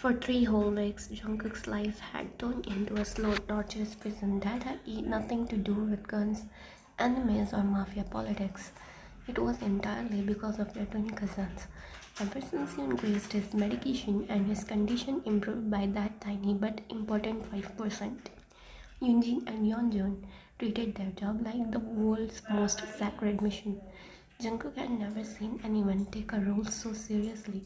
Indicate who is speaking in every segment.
Speaker 1: For 3 whole weeks, Jungkook's life had turned into a slow, torturous prison that had nothing to do with guns, enemies, or mafia politics. It was entirely because of their twin cousins. Ever since he increased his medication and his condition improved by that tiny but important 5%, Yoonjin and Yeonjun treated their job like the world's most sacred mission. Jungkook had never seen anyone take a role so seriously,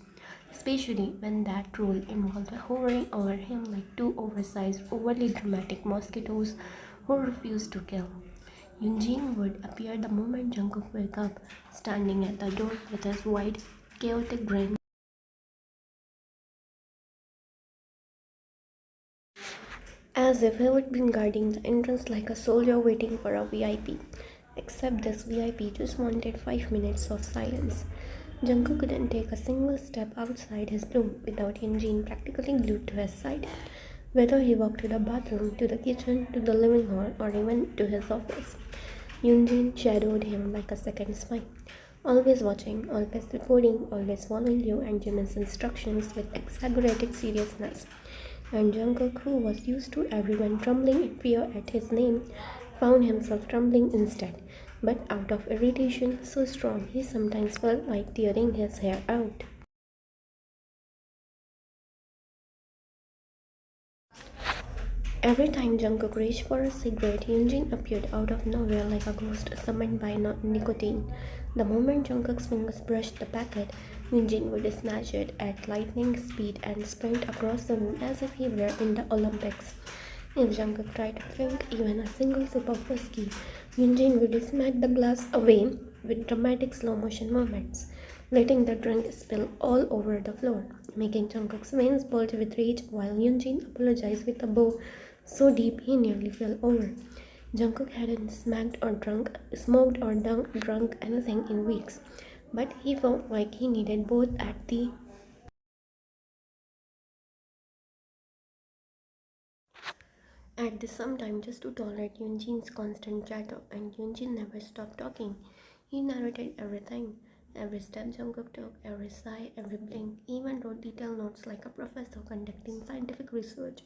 Speaker 1: especially when that role involved hovering over him like two oversized, overly dramatic mosquitoes who refused to kill. Yoonjin would appear the moment Jungkook woke up, standing at the door with his wide, chaotic grin, as if he had been guarding the entrance like a soldier waiting for a VIP. Except this VIP just wanted 5 minutes of silence. Jungkook couldn't take a single step outside his room without Yoonjin practically glued to his side. Whether he walked to the bathroom, to the kitchen, to the living hall, or even to his office, Yoonjin shadowed him like a second spy. Always watching, always reporting, always following you and Jimin's instructions with exaggerated seriousness. And Jungkook, who was used to everyone trembling in fear at his name, found himself trembling instead, but out of irritation so strong he sometimes felt like tearing his hair out. Every time Jungkook reached for a cigarette, Yoonjin appeared out of nowhere like a ghost summoned by nicotine. The moment Jungkook's fingers brushed the packet, Yoonjin would snatch it at lightning speed and sprint across the room as if he were in the Olympics. If Jungkook tried to drink even a single sip of whiskey, Yoonjin would smack the glass away with dramatic slow-motion movements, letting the drink spill all over the floor, making Jungkook's veins bulge with rage while Yoonjin apologized with a bow so deep he nearly fell over. Jungkook hadn't smacked or drunk, smoked or drunk anything in weeks, but he felt like he needed both at the same time just to tolerate Yoonjin's constant chatter, and Yoonjin never stopped talking. He narrated everything, every step Jungkook took, every sigh, every blink, even wrote detailed notes like a professor conducting scientific research.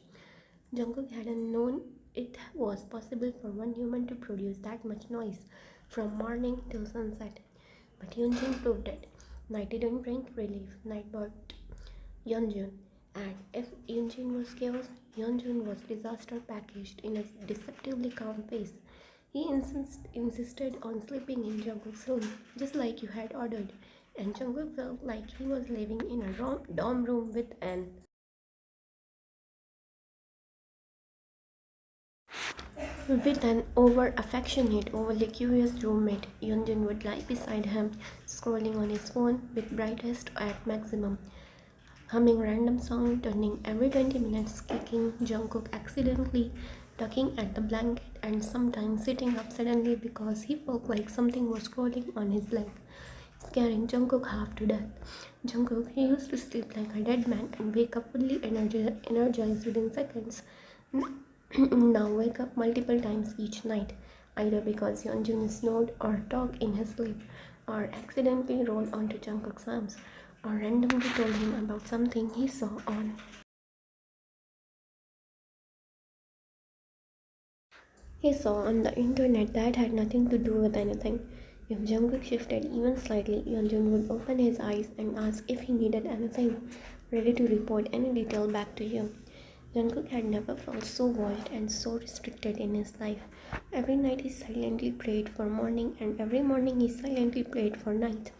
Speaker 1: Jungkook hadn't known it was possible for one human to produce that much noise from morning till sunset. But Yoonjin proved it. Night didn't bring relief, night brought Yeonjun. And if Yoonjin was chaos, Yeonjun was disaster packaged in a deceptively calm face. He insisted on sleeping in Jungkook's room, just like you had ordered, and Jungkook felt like he was living in a dorm room with an over-affectionate, overly curious roommate. Yeonjun would lie beside him, scrolling on his phone with brightest at maximum, humming random song, turning every 20 minutes, kicking Jungkook accidentally, tugging at the blanket, and sometimes sitting up suddenly because he felt like something was crawling on his leg, scaring Jungkook half to death. Jungkook, he used to sleep like a dead man and wake up fully energized within seconds. Now wake up multiple times each night, either because Yeonjun snored or talked in his sleep, or accidentally rolled onto Jungkook's arms, or randomly told him about something he saw on the internet that had nothing to do with anything. If Jungkook shifted even slightly, Yeonjun would open his eyes and ask if he needed anything, ready to report any detail back to him. Jungkook had never felt so watched and so restricted in his life. Every night he silently prayed for morning, and every morning he silently prayed for night,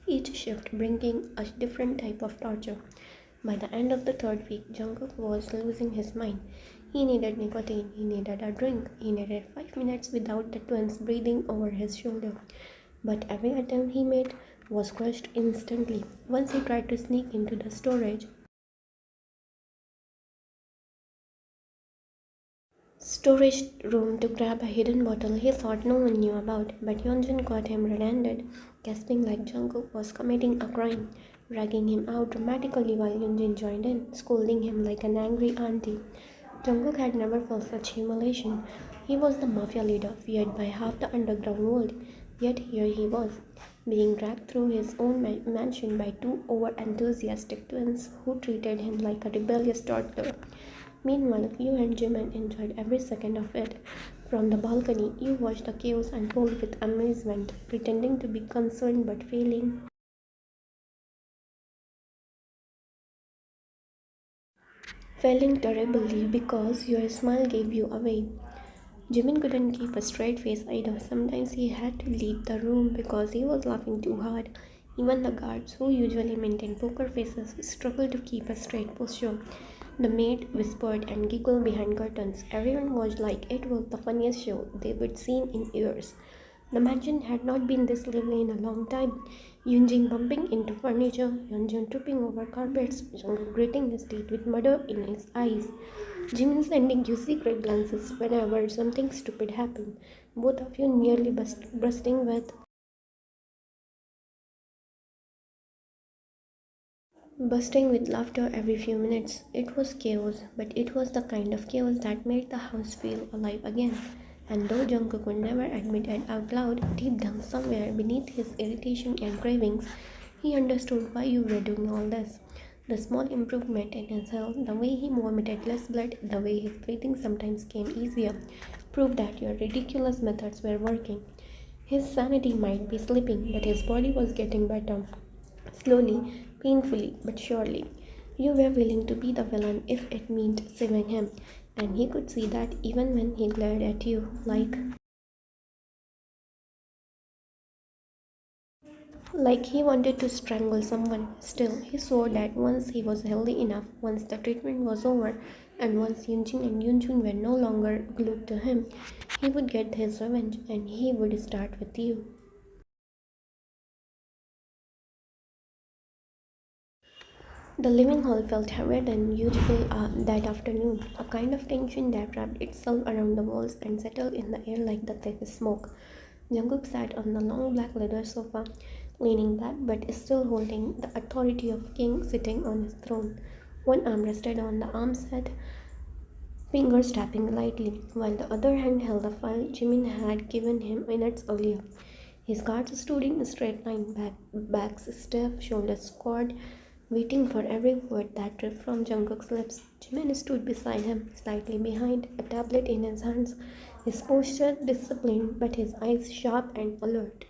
Speaker 1: each shift bringing a different type of torture. By the end of the third week, Jungkook was losing his mind. He needed nicotine, he needed a drink, he needed 5 minutes without the twins breathing over his shoulder. But every attempt he made was crushed instantly. Once he tried to sneak into the storage room to grab a hidden bottle he thought no one knew about, but Yeonjun caught him red-handed, gasping like Jungkook was committing a crime, dragging him out dramatically while Yeonjun joined in, scolding him like an angry auntie. Jungkook had never felt such humiliation. He was the mafia leader, feared by half the underground world, yet here he was, being dragged through his own mansion by two over-enthusiastic twins who treated him like a rebellious toddler. Meanwhile, you and Jimin enjoyed every second of it. From the balcony, you watched the chaos unfold with amusement, pretending to be concerned but failing terribly because your smile gave you away. Jimin couldn't keep a straight face either. Sometimes he had to leave the room because he was laughing too hard. Even the guards, who usually maintain poker faces, struggled to keep a straight posture. The maid whispered and giggled behind curtains. Everyone watched like it was the funniest show they would seen in years. The mansion had not been this lively in a long time. Yunjin bumping into furniture, Yeonjun tripping over carpets, Jungkook gritting his teeth with murder in his eyes. Jimin sending you secret glances whenever something stupid happened. Both of you nearly bursting with laughter every few minutes. It was chaos, but it was the kind of chaos that made the house feel alive again. And though Jungkook would never admit it out loud, deep down somewhere beneath his irritation and cravings, he understood why you were doing all this. The small improvement in his health, the way he vomited less blood, the way his breathing sometimes came easier, proved that your ridiculous methods were working. His sanity might be slipping, but his body was getting better. Slowly, painfully, but surely. You were willing to be the villain if it meant saving him, and he could see that even when he glared at you, like he wanted to strangle someone. Still, he swore that once he was healthy enough, once the treatment was over, and once Yunjin and Yunjun were no longer glued to him, he would get his revenge, and he would start with you. The living hall felt heavier than usual that afternoon, a kind of tension that wrapped itself around the walls and settled in the air like the thick smoke. Jungkook sat on the long black leather sofa, leaning back but still holding the authority of king sitting on his throne. One arm rested on the arm's head, fingers tapping lightly, while the other hand held the file Jimin had given him minutes earlier. His guards stood in a straight line, backs stiff, shoulders squared, waiting for every word that dripped from Jungkook's lips. Jimin stood beside him, slightly behind, a tablet in his hands, his posture disciplined but his eyes sharp and alert.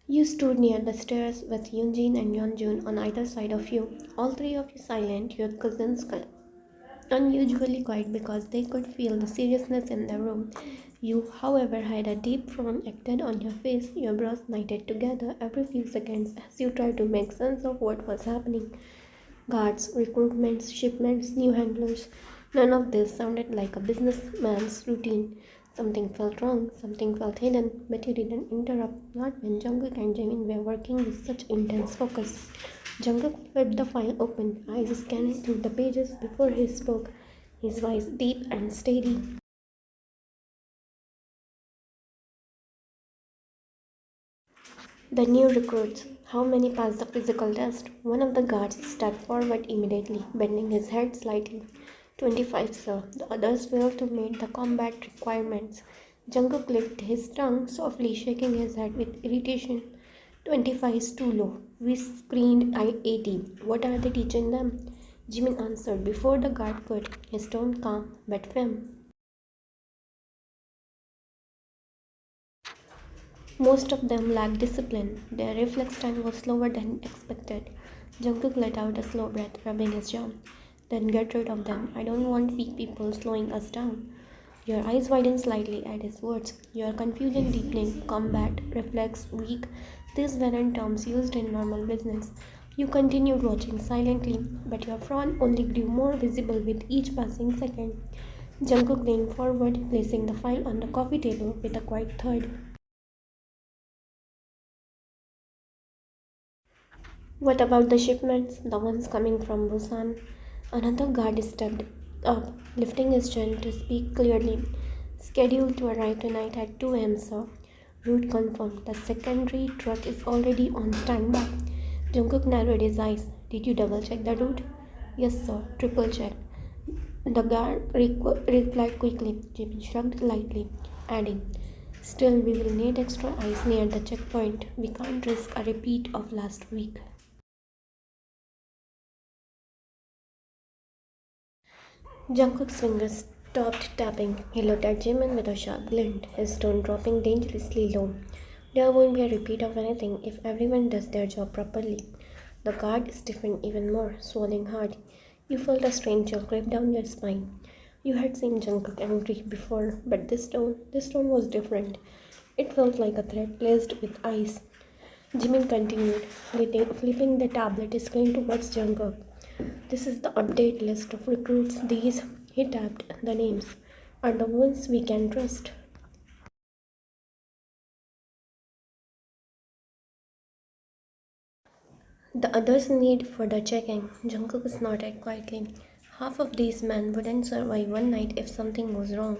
Speaker 1: You stood near the stairs with Yunjin and Yeonjun on either side of you, all three of you silent, your cousins unusually quiet because they could feel the seriousness in the room. You, however, had a deep frown acted on your face, your brows knitted together every few seconds as you tried to make sense of what was happening. Guards, recruitments, shipments, new handlers. None of this sounded like a businessman's routine. Something felt wrong, something felt hidden, but you didn't interrupt, not when Jungkook and Jimin were working with such intense focus. Jungkook flipped the file open, eyes scanning through the pages before he spoke, his voice deep and steady. The new recruits. How many passed the physical test? One of the guards stepped forward immediately, bending his head slightly. 25, sir. The others failed to meet the combat requirements. Jungkook licked his tongue, softly shaking his head with irritation. 25 is too low. We screened 80. What are they teaching them? Jimin answered before the guard could, his tone calm but firm. Most of them lacked discipline. Their reflex time was slower than expected. Jungkook let out a slow breath, rubbing his jaw. Then get rid of them. I don't want weak people slowing us down. Your eyes widened slightly at his words. Your confusion deepening. Combat, reflex, weak. These weren't terms used in normal business. You continued watching silently, but your frown only grew more visible with each passing second. Jungkook leaned forward, placing the file on the coffee table with a quiet thud. What about the shipments, the ones coming from Busan? Another guard stepped up, lifting his chin to speak clearly. Scheduled to arrive tonight at 2 am, sir. Route confirmed. The secondary truck is already on standby. Jungkook narrowed his eyes. Did you double check the route? Yes, sir. Triple check. The guard replied quickly. Jimin shrugged lightly, adding, "Still, we will need extra eyes near the checkpoint. We can't risk a repeat of last week." Jungkook's fingers stopped tapping. He looked at Jimin with a sharp glint, his tone dropping dangerously low. "There won't be a repeat of anything if everyone does their job properly." The guard stiffened even more, swallowing hard. You felt a strange chill creep down your spine. You had seen Jungkook angry before, but this tone was different. It felt like a threat laced with ice. Jimin continued, flipping the tablet screen towards Jungkook. "This is the update list of recruits. These," he tapped the names, "are the ones we can trust." The others need further checking. Jungkook snorted quietly. "Half of these men wouldn't survive one night if something was wrong."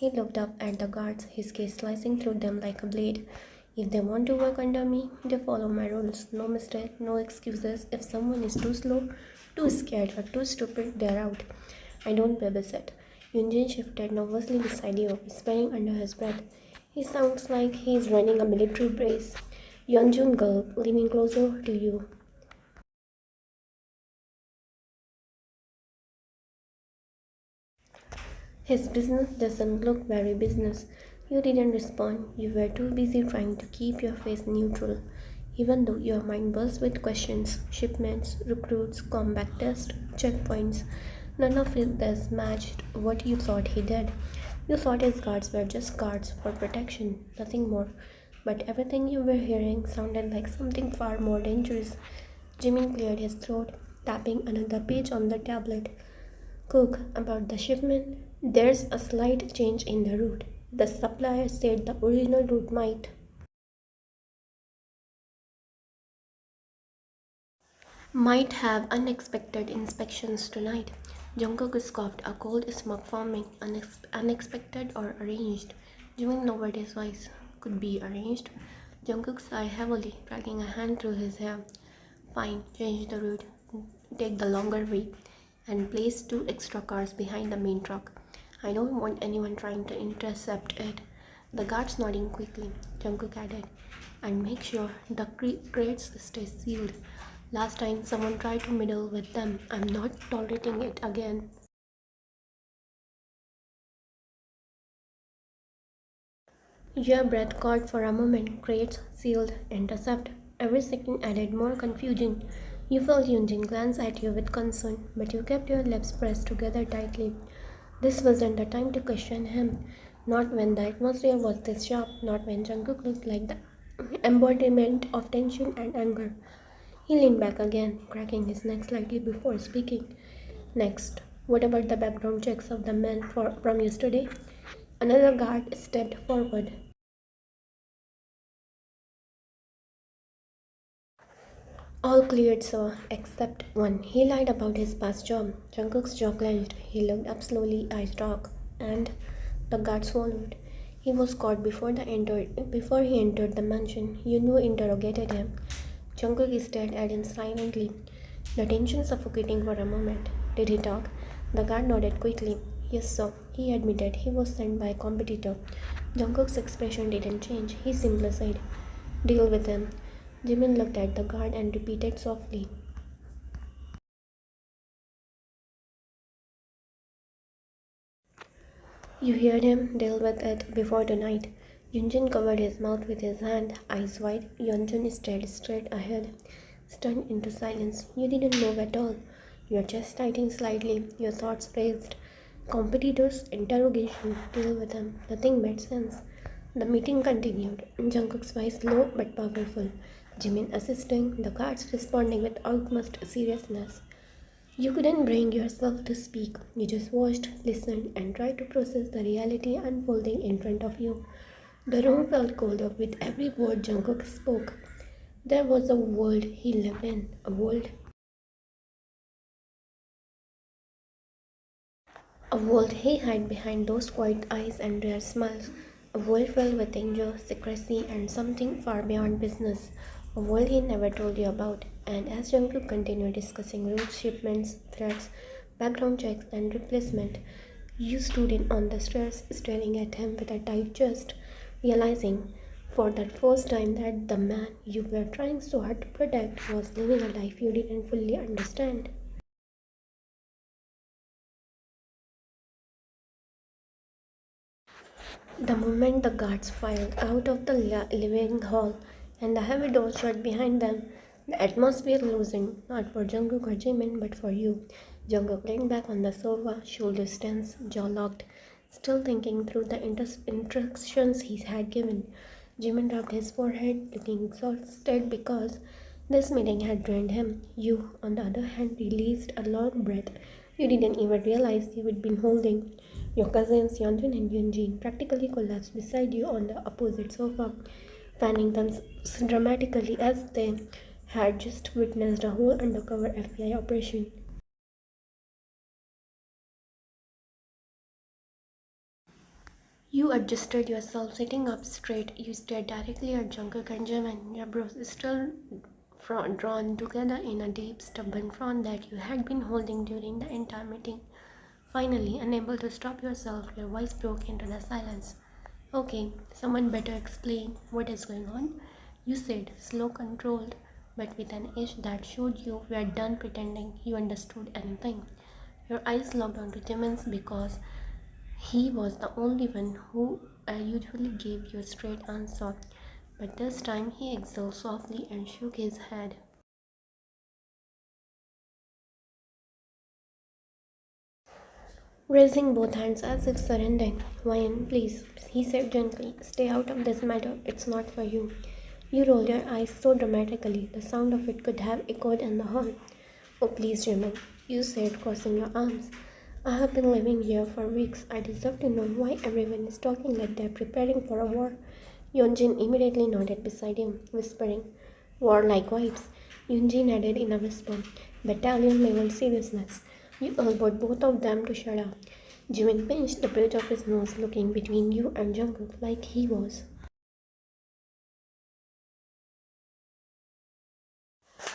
Speaker 1: He looked up at the guards, his gaze slicing through them like a blade. "If they want to work under me, they follow my rules. No mistake, no excuses. If someone is too slow, too scared, or too stupid, they're out. I don't babysit." Yunjin shifted nervously beside you, whispering under his breath. "He sounds like he's running a military base." Yeonjun gulped, leaning closer to you. "His business doesn't look very business." You didn't respond. You were too busy trying to keep your face neutral, even though your mind buzzed with questions. Shipments, recruits, combat tests, checkpoints. None of this matched what you thought he did. You thought his guards were just guards for protection, nothing more. But everything you were hearing sounded like something far more dangerous. Jimin cleared his throat, tapping another page on the tablet. "Cook, about the shipment, there's a slight change in the route. The supplier said the original route might have unexpected inspections tonight." Jungkook scoffed, a cold smoke forming. Unexpected or arranged? Jimin lowered his voice. "Could be arranged." Jungkook sighed heavily, dragging a hand through his hair. "Fine, change the route. Take the longer way. And place 2 extra cars behind the main truck. I don't want anyone trying to intercept it." The guards nodding quickly. Jungkook added, "And make sure the crates stay sealed. Last time someone tried to meddle with them. I'm not tolerating it again." Your breath caught for a moment. Crates, sealed, intercept. Every second added more confusion. You felt Yunjin glance at you with concern, but you kept your lips pressed together tightly. This wasn't the time to question him. Not when the atmosphere was this sharp, not when Jungkook looked like the embodiment of tension and anger. He leaned back again, cracking his neck slightly before speaking. "Next, what about the background checks of the men from yesterday?" Another guard stepped forward. "All cleared, sir, except one. He lied about his past job." Jungkook's jaw clenched. He looked up slowly, eyes dark, and the guard swallowed. "He was caught before he entered the mansion. You interrogated him." Jungkook stared at him silently, the tension suffocating for a moment. "Did he talk?" The guard nodded quickly. "Yes, sir. He admitted he was sent by a competitor." Jungkook's expression didn't change. He simply said, "Deal with him." Jimin looked at the guard and repeated softly, "You heard him. Deal with it before tonight." Yunjin covered his mouth with his hand, eyes wide. Yeonjun stared straight ahead, stunned into silence. You didn't move at all. Your chest tightened slightly, your thoughts raced. Competitors, interrogation, deal with him. Nothing made sense. The meeting continued. Jungkook's voice low but powerful. Jimin assisting, the guards responding with utmost seriousness. You couldn't bring yourself to speak. You just watched, listened, and tried to process the reality unfolding in front of you. The room felt colder with every word Jungkook spoke. There was a world he lived in, a world he hid behind those quiet eyes and rare smiles. A world filled with danger, secrecy, and something far beyond business. A world he never told you about. And as Jungkook continued discussing routes, shipments, threats, background checks, and replacement. You stood in on the stairs, staring at him with a tight chest, realizing for the first time that the man you were trying so hard to protect was living a life you didn't fully understand. The moment the guards filed out of the living hall and the heavy door shut behind them, the atmosphere loosened, not for Jungkook or Jimin, but for you. Jungkook leaned back on the sofa, shoulders tense, jaw locked, still thinking through the instructions he had given. Jimin rubbed his forehead, looking exhausted because this meeting had drained him. You, on the other hand, released a long breath. You didn't even realize you had been holding. Your cousins Yeonjun and Yoonjin practically collapsed beside you on the opposite sofa, fanning themselves dramatically as they had just witnessed a whole undercover FBI operation. You adjusted yourself, sitting up straight. You stared directly at Jungkook and Jimin, your brows still drawn together in a deep, stubborn frown that you had been holding during the entire meeting. Finally, unable to stop yourself, your voice broke into the silence. Okay, someone better explain what is going on, you said, slow, controlled, but with an edge that showed you were done pretending you understood anything. Your eyes locked onto Jimin's because he was the only one who usually gave you a straight answer, but this time he exhaled softly and shook his head. Raising both hands as if surrendering. Wyan, please, he said gently, stay out of this matter. It's not for you. You rolled your eyes so dramatically, the sound of it could have echoed in the hall. Oh, please, Jimin, you said, crossing your arms. I have been living here for weeks. I deserve to know why everyone is talking like they're preparing for a war. Yonjin immediately nodded beside him, whispering, warlike vibes. Yunjin added in a whisper, battalion level seriousness. You elbowed both of them to shut up. Jimin pinched the bridge of his nose, looking between you and Jungkook like he was.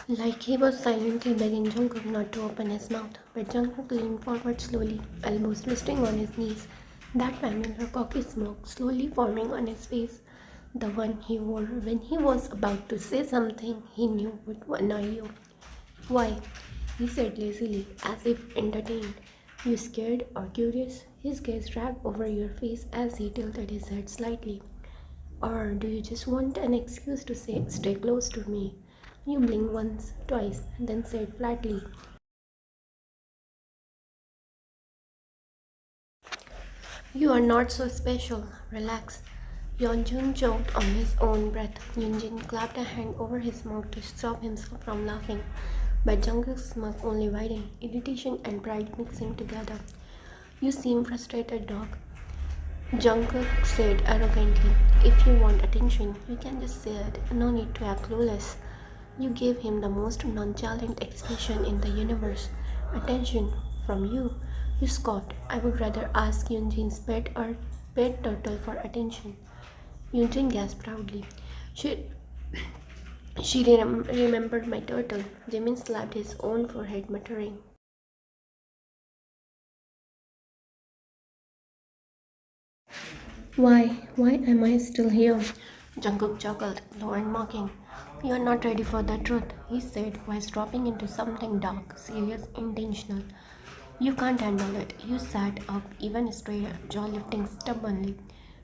Speaker 1: Like he was silently begging Jungkook not to open his mouth, but Jungkook leaned forward slowly, elbows resting on his knees. That familiar cocky smoke slowly forming on his face, the one he wore when he was about to say something he knew would annoy you. Why? He said lazily, as if entertained. You scared or curious? His gaze dragged over your face as he tilted his head slightly. Or do you just want an excuse to say, stay close to me? You blinked once, twice, then said flatly, you are not so special. Relax. Yeonjun choked on his own breath. Yunjin clapped a hand over his mouth to stop himself from laughing. But Jungkook's mouth only widened, irritation and pride mixing together. You seem frustrated, dog. Jungkook said arrogantly, if you want attention, you can just say it. No need to act clueless. You gave him the most nonchalant expression in the universe. Attention from you. You scoffed. I would rather ask Yunjin's pet or pet turtle for attention. Yunjin gasped proudly. She, she remembered my turtle. Jimin slapped his own forehead, muttering, Why am I still here? Jungkook chuckled, low and mocking. You're not ready for the truth, he said, while dropping into something dark, serious, intentional. You can't handle it. You sat up, even straighter, jaw lifting stubbornly.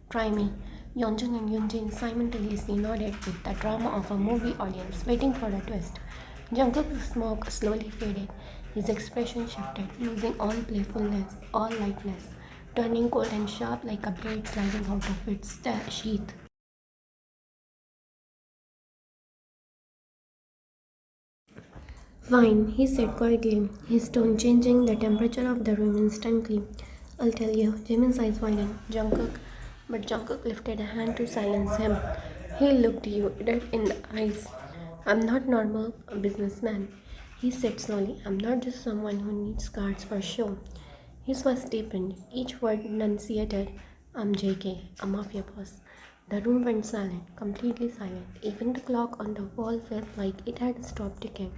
Speaker 1: Try me. Yeonjun and Yoonjin simultaneously nodded with the drama of a movie audience waiting for a twist. Jungkook's smoke slowly faded. His expression shifted, losing all playfulness, all lightness, turning cold and sharp like a blade sliding out of its sheath. Fine, he said quietly, his tone changing the temperature of the room instantly. I'll tell you, Jimin's eyes widened. Jungkook. But Jungkook lifted a hand to silence him. He looked you dead in the eyes. I'm not normal, a businessman. He said slowly, I'm not just someone who needs cards for show. His voice deepened, each word enunciated. I'm JK, a mafia boss. The room went silent, completely silent. Even the clock on the wall felt like it had stopped ticking.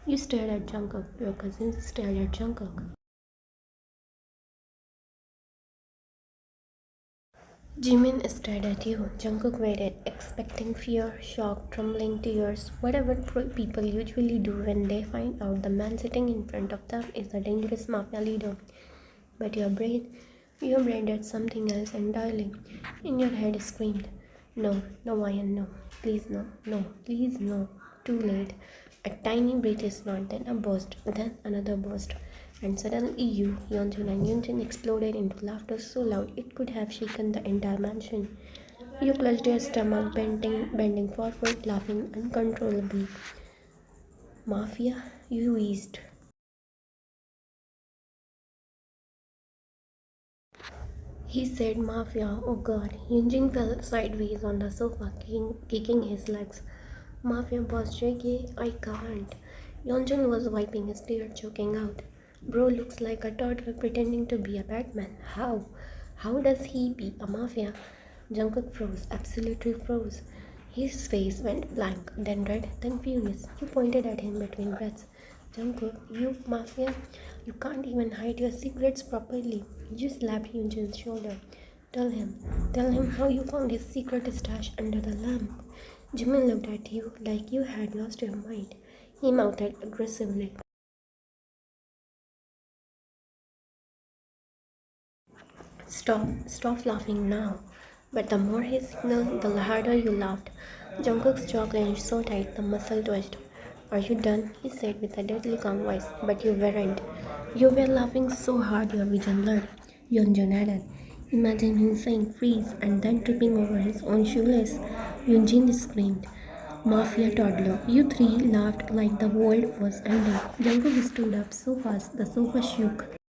Speaker 1: You stared at Jungkook. Your cousins stared at Jungkook. Jimin stared at you. Jungkook waited, expecting fear, shock, trembling, tears, whatever people usually do when they find out the man sitting in front of them is a dangerous mafia leader. But your brain did something else entirely. In your head screamed, no, no, Ian, no, please no, no, please no. Too late. A tiny breath is not, then a burst, then another burst. And suddenly you, Yeonjun and Yunjin exploded into laughter so loud it could have shaken the entire mansion. You clutched your stomach, bending forward, laughing uncontrollably. Mafia, you wheezed. He said Mafia, oh god. Yunjin fell sideways on the sofa, kicking his legs. Mafia boss JK, I can't. Yonjun was wiping his tears, choking out. Bro looks like a toddler pretending to be a Batman. How? How does he be a Mafia? Jungkook froze, absolutely froze. His face went blank, then red, then furious. You pointed at him between breaths. Jungkook, you Mafia, you can't even hide your secrets properly. You slapped Yunjin's shoulder. Tell him how you found his secret stash under the lamp. Jimin looked at you like you had lost your mind. He mouthed aggressively. Stop laughing now. But the more he signaled, the harder you laughed. Jungkook's jaw clenched so tight the muscle twitched. Are you done? He said with a deadly calm voice. But you weren't. You were laughing so hard your vision blurred. Yeonjun added. Imagine him saying freeze and then tripping over his own shoelace. Yunjin screamed. Mafia toddler. You three laughed like the world was ending. Jungkook stood up so fast the sofa shook.